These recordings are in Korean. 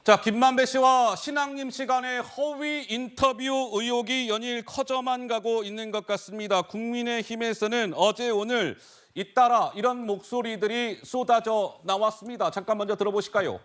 자, 김만배 씨와 신앙님 씨 간의 허위 인터뷰 의혹이 연일 커져만 가고 있는 것 같습니다. 국민의힘에서는 어제 오늘 잇따라 이런 목소리들이 쏟아져 나왔습니다. 잠깐 먼저 들어보실까요?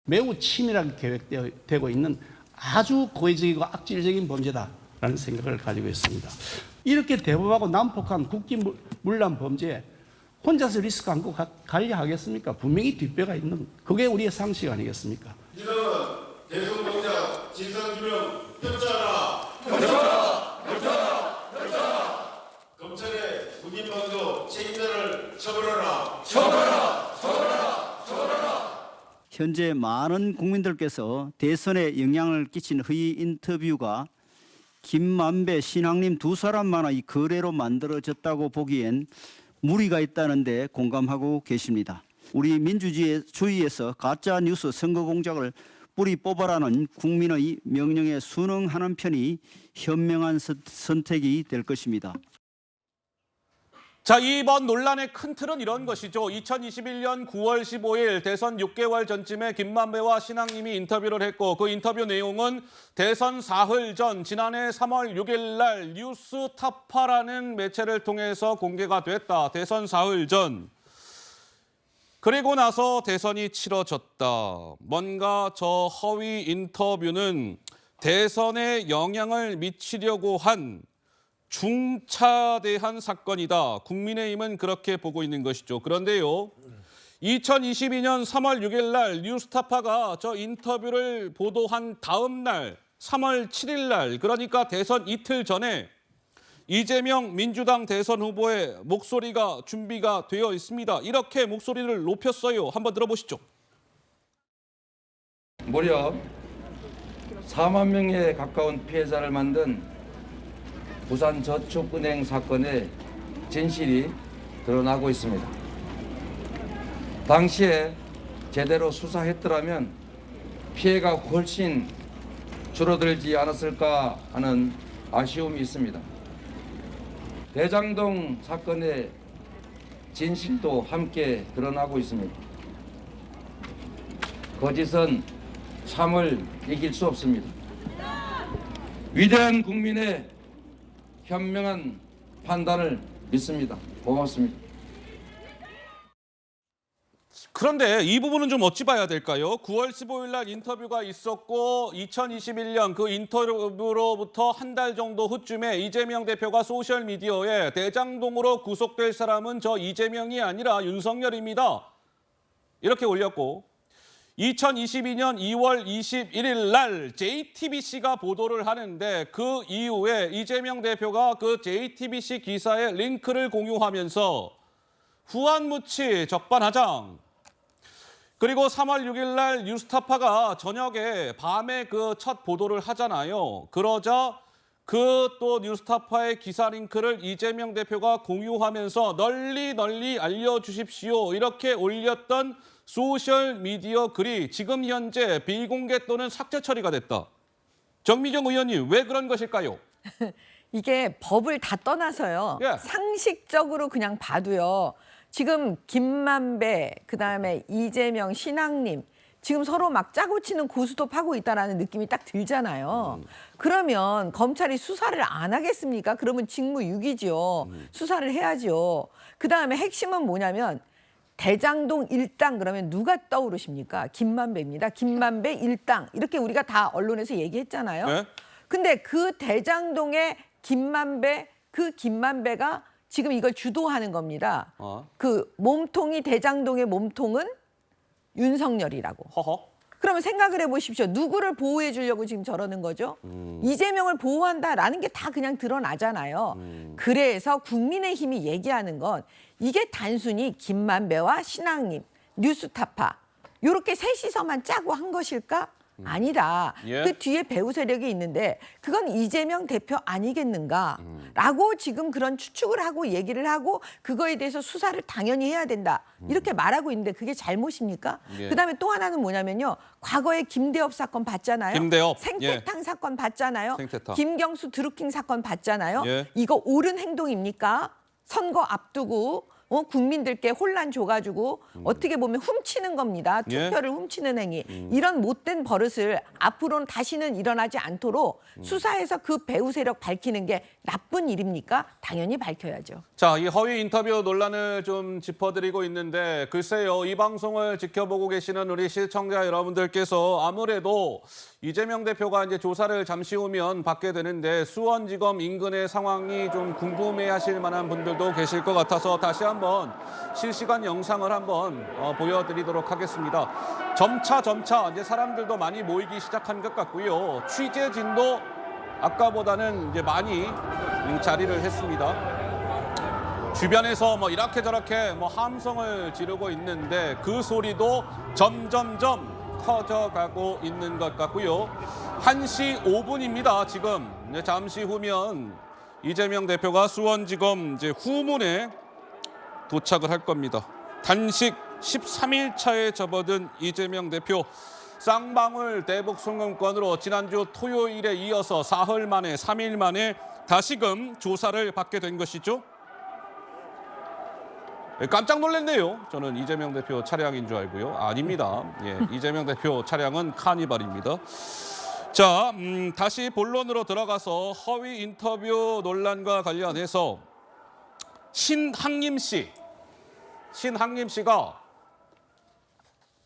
매우 치밀하게 계획되고 있는 아주 고의적이고 악질적인 범죄다라는 생각을 가지고 있습니다. 이렇게 대범하고 난폭한 국기문란 범죄에 혼자서 리스크 안고 관리하겠습니까? 분명히 뒷배가 있는, 그게 우리의 상식 아니겠습니까? 이는 대선 공작 진상규명 협조하라. 검찰의 국민방조 책임자를 처벌하라. 현재 많은 국민들께서 대선에 영향을 끼친 허위 인터뷰가 김만배, 신앙님 두 사람만의 거래로 만들어졌다고 보기엔 무리가 있다는데 공감하고 계십니다. 우리 민주주의에서 가짜 뉴스 선거 공작을 뿌리 뽑아라는 국민의 명령에 순응하는 편이 현명한 선택이 될 것입니다. 자, 이번 논란의 큰 틀은 이런 것이죠. 2021년 9월 15일 대선 6개월 전쯤에 김만배와 신앙님이 인터뷰를 했고 그 인터뷰 내용은 대선 사흘 전 지난해 3월 6일 날 뉴스타파라는 매체를 통해서 공개가 됐다. 대선 사흘 전. 그리고 나서 대선이 치러졌다. 뭔가 저 허위 인터뷰는 대선에 영향을 미치려고 한 중차대한 사건이다. 국민의힘은 그렇게 보고 있는 것이죠. 그런데요, 2022년 3월 6일 날 뉴스타파가 저 인터뷰를 보도한 다음 날 3월 7일 날, 그러니까 대선 이틀 전에 이재명 민주당 대선 후보의 목소리가 준비가 되어 있습니다. 이렇게 목소리를 높였어요. 한번 들어보시죠. 무려 4만 명에 가까운 피해자를 만든 부산저축은행 사건의 진실이 드러나고 있습니다. 당시에 제대로 수사했더라면 피해가 훨씬 줄어들지 않았을까 하는 아쉬움이 있습니다. 대장동 사건의 진실도 함께 드러나고 있습니다. 거짓은 참을 이길 수 없습니다. 위대한 국민의 현명한 판단을 믿습니다. 고맙습니다. 그런데 이 부분은 좀 어찌 봐야 될까요? 9월 15일 날 인터뷰가 있었고 2021년 그 인터뷰로부터 한 달 정도 후쯤에 이재명 대표가 소셜미디어에 대장동으로 구속될 사람은 저 이재명이 아니라 윤석열입니다. 이렇게 올렸고 2022년 2월 21일 날 JTBC가 보도를 하는데 그 이후에 이재명 대표가 그 JTBC 기사에 링크를 공유하면서 후안무치 적반하장. 그리고 3월 6일 날 뉴스타파가 저녁에 밤에 그 첫 보도를 하잖아요. 그러자 그 또 뉴스타파의 기사 링크를 이재명 대표가 공유하면서 널리 알려주십시오. 이렇게 올렸던 소셜미디어 글이 지금 현재 비공개 또는 삭제 처리가 됐다. 정미경 의원님, 왜 그런 것일까요? 이게 법을 다 떠나서요. 예. 상식적으로 그냥 봐도요. 지금 김만배, 그다음에 이재명, 신앙님 지금 서로 막 짜고 치는 고스톱 하고 있다라는 느낌이 딱 들잖아요. 그러면 검찰이 수사를 안 하겠습니까? 그러면 직무유기죠. 수사를 해야죠. 그다음에 핵심은 뭐냐면 대장동 일당 그러면 누가 떠오르십니까? 김만배입니다. 김만배 일당 이렇게 우리가 다 언론에서 얘기했잖아요. 네? 근데 그 대장동의 김만배, 그 김만배가 지금 이걸 주도하는 겁니다. 그 몸통이 대장동의 몸통은 윤석열이라고. 허허. 그러면 생각을 해보십시오. 누구를 보호해 주려고 지금 저러는 거죠? 이재명을 보호한다라는 게 다 그냥 드러나잖아요. 그래서 국민의힘이 얘기하는 건 이게 단순히 김만배와 신앙님, 뉴스타파 이렇게 셋이서만 짜고 한 것일까? 아니다. 예. 그 뒤에 배후 세력이 있는데 그건 이재명 대표 아니겠는가라고 지금 그런 추측을 하고 얘기를 하고 그거에 대해서 수사를 당연히 해야 된다. 이렇게 말하고 있는데 그게 잘못입니까? 예. 그다음에 또 하나는 뭐냐면요. 과거에 김대엽 사건 봤잖아요. 김대엽. 생태탕 사건 봤잖아요. 생태탕. 김경수 드루킹 사건 봤잖아요. 예. 이거 옳은 행동입니까? 선거 앞두고 국민들께 혼란 줘가지고 어떻게 보면 훔치는 겁니다. 예. 투표를 훔치는 행위. 이런 못된 버릇을 앞으로는 다시는 일어나지 않도록 수사해서 그 배후 세력 밝히는 게 나쁜 일입니까? 당연히 밝혀야죠. 자, 이 허위 인터뷰 논란을 좀 짚어드리고 있는데 글쎄요, 이 방송을 지켜보고 계시는 우리 시청자 여러분들께서 아무래도 이재명 대표가 이제 조사를 잠시 후면 받게 되는데 수원지검 인근의 상황이 좀 궁금해하실 만한 분들도 계실 것 같아서 다시 한번 실시간 영상을 한번 보여드리도록 하겠습니다. 점차 이제 사람들도 많이 모이기 시작한 것 같고요. 취재진도 아까보다는 이제 많이 자리를 했습니다. 주변에서 뭐 이렇게 저렇게 뭐 함성을 지르고 있는데 그 소리도 점점점 커져가고 있는 것 같고요. 1시 5분입니다. 지금 잠시 후면 이재명 대표가 수원지검 이제 후문에 도착을 할 겁니다. 단식 13일 차에 접어든 이재명 대표. 쌍방울 대북 송금건으로 지난주 토요일에 이어서 사흘 만에 3일 만에 다시금 조사를 받게 된 것이죠. 깜짝 놀랐네요. 저는 이재명 대표 차량인 줄 알고요. 아닙니다. 예, 이재명 대표 차량은 카니발입니다. 자, 다시 본론으로 들어가서 허위 인터뷰 논란과 관련해서 신항림 씨가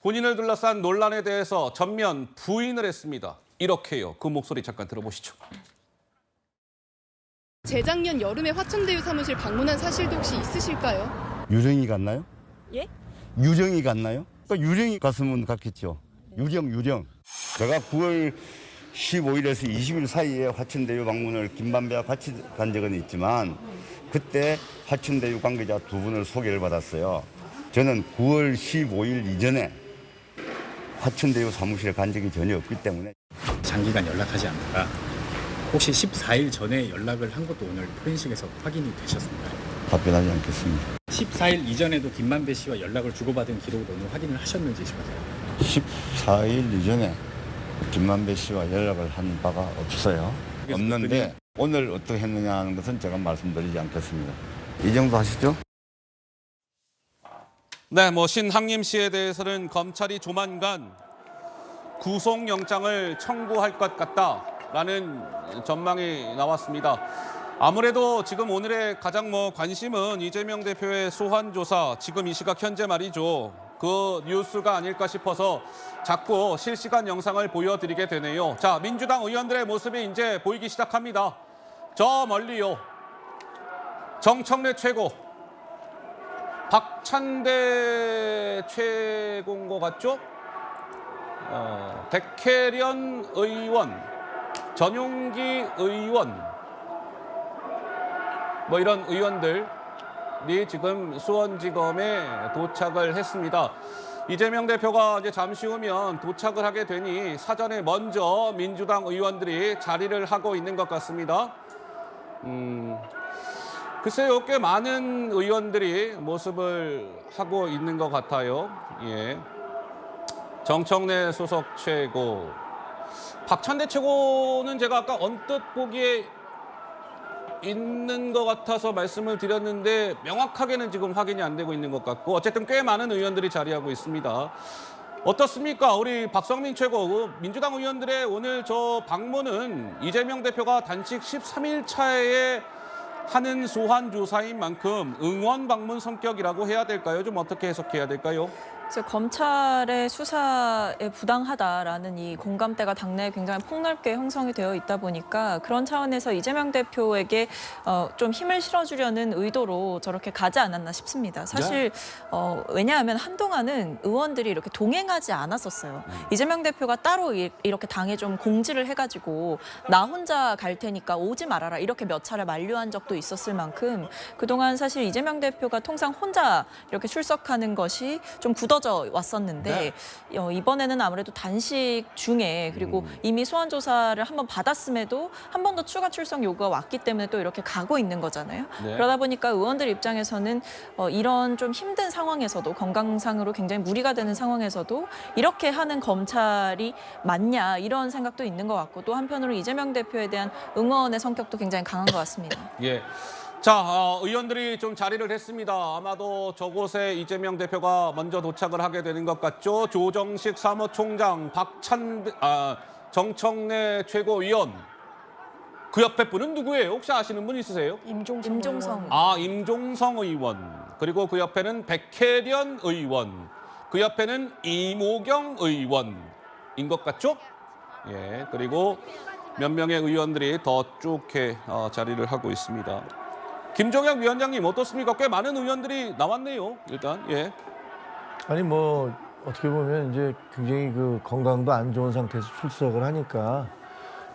본인을 둘러싼 논란에 대해서 전면 부인을 했습니다. 이렇게요. 그 목소리 잠깐 들어보시죠. 재작년 여름에 화천대유 사무실 방문한 사실도 혹시 있으실까요? 유령이 갔나요? 예? 유령이 갔나요? 그러니까 유령이 갔으면 갔겠죠. 유령. 제가 9월 15일에서 20일 사이에 화천대유 방문을 김만배와 같이 간 적은 있지만 그때 화천대유 관계자 두 분을 소개를 받았어요. 저는 9월 15일 이전에 화천대유 사무실에 간 적이 전혀 없기 때문에. 장기간 연락하지 않다가 혹시 14일 전에 연락을 한 것도 오늘 포렌식에서 확인이 되셨습니까? 답변하지 않겠습니다. 14일 이전에도 김만배 씨와 연락을 주고받은 기록을 오늘 확인을 하셨는지 싶어서요. 14일 이전에 김만배 씨와 연락을 한 바가 없어요. 없는데 오늘 어떻게 했느냐 하는 것은 제가 말씀드리지 않겠습니다. 이 정도 하시죠? 네, 뭐 신항림 씨에 대해서는 검찰이 조만간 구속영장을 청구할 것 같다라는 전망이 나왔습니다. 아무래도 지금 오늘의 가장 관심은 이재명 대표의 소환 조사, 지금 이 시각 현재 말이죠. 그 뉴스가 아닐까 싶어서 자꾸 실시간 영상을 보여드리게 되네요. 자, 민주당 의원들의 모습이 이제 보이기 시작합니다. 저 멀리요. 정청래 최고. 박찬대 최고인 것 같죠? 백혜련 의원, 전용기 의원, 뭐 이런 의원들이 지금 수원지검에 도착을 했습니다. 이재명 대표가 이제 잠시 후면 도착을 하게 되니 사전에 먼저 민주당 의원들이 자리를 하고 있는 것 같습니다. 글쎄요, 꽤 많은 의원들이 모습을 하고 있는 것 같아요. 예. 정청래 소속 최고, 박찬대 최고는 제가 아까 언뜻 보기에 있는 것 같아서 말씀을 드렸는데 명확하게는 지금 확인이 안 되고 있는 것 같고 어쨌든 꽤 많은 의원들이 자리하고 있습니다. 어떻습니까? 우리 박성민 최고, 민주당 의원들의 오늘 저 방문은 이재명 대표가 단식 13일 차에 하는 소환 조사인 만큼 응원 방문 성격이라고 해야 될까요? 좀 어떻게 해석해야 될까요? 그래서 검찰의 수사에 부당하다라는 이 공감대가 당내에 굉장히 폭넓게 형성이 되어 있다 보니까 그런 차원에서 이재명 대표에게 좀 힘을 실어주려는 의도로 저렇게 가지 않았나 싶습니다. 사실 왜냐하면 한동안은 의원들이 이렇게 동행하지 않았었어요. 이재명 대표가 따로 이렇게 당에 좀 공지를 해가지고 나 혼자 갈 테니까 오지 말아라 이렇게 몇 차례 만류한 적도 있었을 만큼 그동안 사실 이재명 대표가 통상 혼자 이렇게 출석하는 것이 좀 굳어져 왔었는데 이번에는 아무래도 단식 중에 그리고 이미 소환 조사를 한번 받았음에도 한 번 더 추가 출석 요구가 왔기 때문에 또 이렇게 가고 있는 거잖아요. 네. 그러다 보니까 의원들 입장에서는 이런 좀 힘든 상황에서도 건강상으로 굉장히 무리가 되는 상황에서도 이렇게 하는 검찰이 맞냐 이런 생각도 있는 것 같고 또 한편으로 이재명 대표에 대한 응원의 성격도 굉장히 강한 것 같습니다. 예. 자, 의원들이 좀 자리를 했습니다. 아마도 저곳에 이재명 대표가 먼저 도착을 하게 되는 것 같죠. 조정식 사무총장, 정청래 최고위원. 그 옆에 분은 누구예요? 혹시 아시는 분 있으세요? 임종성. 임종성 의원. 그리고 그 옆에는 백혜련 의원. 그 옆에는 이모경 의원인 것 같죠? 예, 그리고 몇 명의 의원들이 더 쭉 자리를 하고 있습니다. 김종혁 위원장님 어떻습니까? 꽤 많은 의원들이 나왔네요. 일단 예. 아니 뭐 어떻게 보면 이제 굉장히 그 건강도 안 좋은 상태에서 출석을 하니까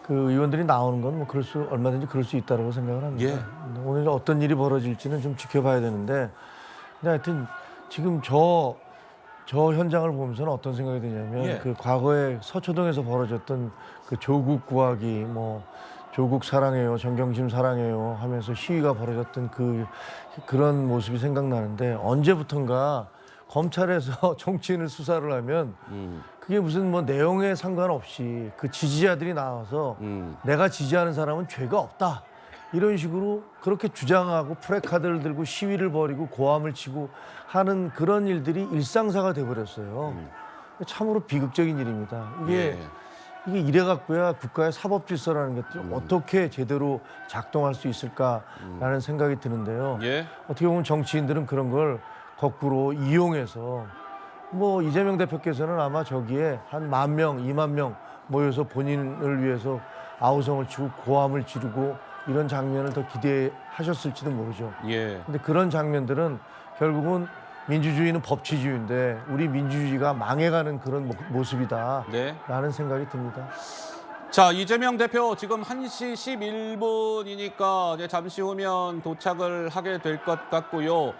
그 의원들이 나오는 건 뭐 얼마든지 그럴 수 있다고 생각을 합니다. 예. 오늘 어떤 일이 벌어질지는 좀 지켜봐야 되는데 근데 하여튼 지금 저 현장을 보면서는 어떤 생각이 드냐면 예. 그 과거에 서초동에서 벌어졌던 그 조국 구하기 뭐 조국 사랑해요, 정경심 사랑해요 하면서 시위가 벌어졌던 그런 모습이 생각나는데 언제부턴가 검찰에서 정치인을 수사를 하면 그게 무슨 뭐 내용에 상관없이 그 지지자들이 나와서 내가 지지하는 사람은 죄가 없다. 이런 식으로 그렇게 주장하고 프래카드를 들고 시위를 벌이고 고함을 치고 하는 그런 일들이 일상사가 돼버렸어요. 참으로 비극적인 일입니다. 이게 이래갖고야 국가의 사법질서라는 게 어떻게 제대로 작동할 수 있을까라는 생각이 드는데요. 예. 어떻게 보면 정치인들은 그런 걸 거꾸로 이용해서 뭐 이재명 대표께서는 아마 저기에 한 10,000명, 20,000명 모여서 본인을 위해서 아우성을 치고 고함을 지르고 이런 장면을 더 기대하셨을지도 모르죠. 예. 근데 그런 장면들은 결국은 민주주의는 법치주의인데 우리 민주주의가 망해가는 그런 모습이다 네. 라는 생각이 듭니다. 자, 이재명 대표 지금 1시 11분이니까 이제 잠시 후면 도착을 하게 될 것 같고요.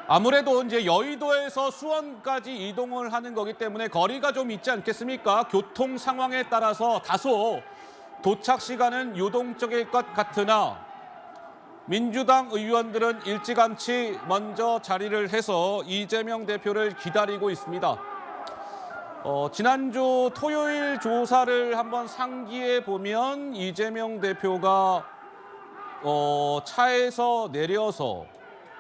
아무래도 이제 여의도에서 수원까지 이동을 하는 거기 때문에 거리가 좀 있지 않겠습니까? 교통 상황에 따라서 다소 도착 시간은 유동적일 것 같으나 민주당 의원들은 일찌감치 먼저 자리를 해서 이재명 대표를 기다리고 있습니다. 지난주 토요일 조사를 한번 상기해 보면 이재명 대표가 차에서 내려서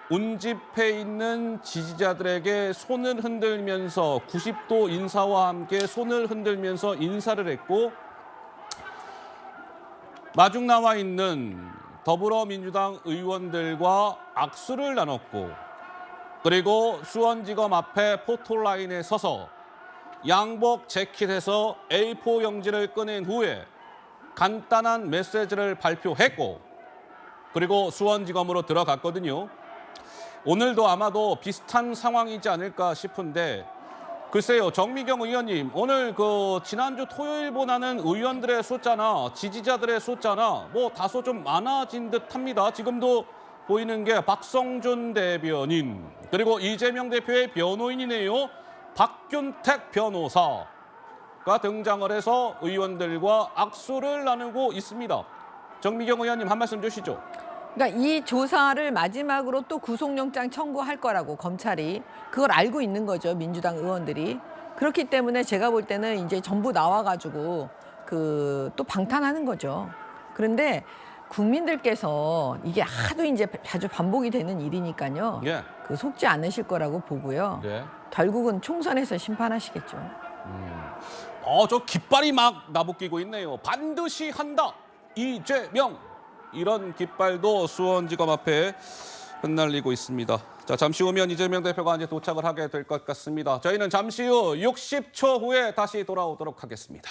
운집해 있는 지지자들에게 손을 흔들면서 90도 인사와 함께 손을 흔들면서 인사를 했고 마중 나와 있는 더불어민주당 의원들과 악수를 나눴고 그리고 수원지검 앞에 포토라인에 서서 양복 재킷에서 A4 용지를 꺼낸 후에 간단한 메시지를 발표했고 그리고 수원지검으로 들어갔거든요. 오늘도 아마도 비슷한 상황이지 않을까 싶은데 글쎄요, 정미경 의원님, 오늘 지난주 토요일보다는 의원들의 숫자나 지지자들의 숫자나 뭐 다소 좀 많아진 듯합니다. 지금도 보이는 게 박성준 대변인 그리고 이재명 대표의 변호인이네요. 박균택 변호사가 등장을 해서 의원들과 악수를 나누고 있습니다. 정미경 의원님 한 말씀 주시죠. 그러니까 이 조사를 마지막으로 또 구속영장 청구할 거라고 검찰이 그걸 알고 있는 거죠. 민주당 의원들이. 그렇기 때문에 제가 볼 때는 이제 전부 나와가지고 또 방탄하는 거죠. 그런데 국민들께서 이게 하도 이제 자주 반복이 되는 일이니까요. 예. 속지 않으실 거라고 보고요. 네. 결국은 총선에서 심판하시겠죠. 저 깃발이 막 나부끼고 있네요. 반드시 한다. 이재명. 이런 깃발도 수원지검 앞에 흩날리고 있습니다. 자, 잠시 후면 이재명 대표가 이제 도착을 하게 될 것 같습니다. 저희는 잠시 후 60초 후에 다시 돌아오도록 하겠습니다.